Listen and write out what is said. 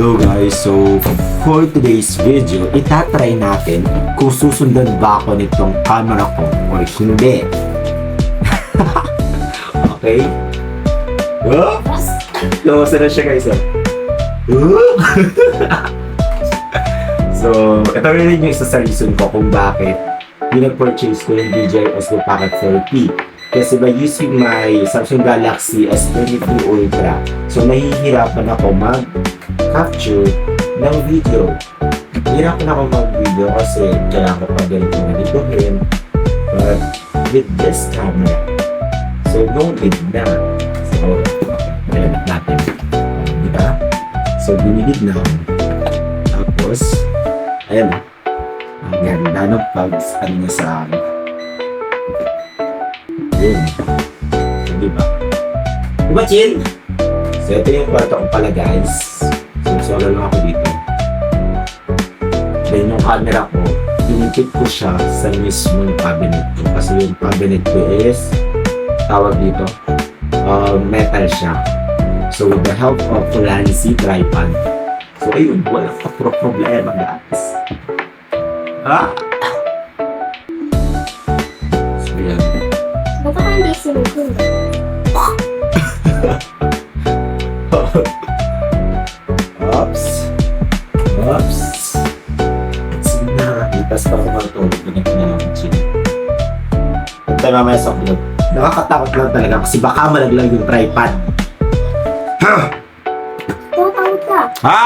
Hello guys, so for today's video, itatry natin kung susundan ba ako nitong camera ko or hindi. Okay? Lumasa na siya guys. So, ito rin yung isa sa reason ko kung bakit pinag-purchase ko yung DJI Osmo Pocket 4T. Kasi by using my Samsung Galaxy S23 Ultra, so nahihirapan ako mag-capture ng video. Hirapan ako mag-video kasi kailangan ko pa ganito-ganitohin. But with this camera, so no need na. So, nalabit natin. Diba? So, binigid na. Tapos, ayan. Ang ganda ng pag-ano niya sa akin. Yun. So, diba? Diba, Chin? So, ito yung kwarto ko pala, guys. So, solo lang ako dito. Then, yung camera ko, pinipit ko siya sa mismong cabinet ko. Kasi yung cabinet ko is, tawag dito, metal siya. So, with the help of Lancy tripod, so, ayun, walang problema, guys. Ha? So, yan. Baka ka hindi sinugod. Oops. Oops. Sige na. Itas pa ako matulog. Ganito na lang ang chin. At tayo mamaya sa kulog. Nakakatakot lang talaga kasi baka malaglag yung tripod. Tatawag ka. Ha?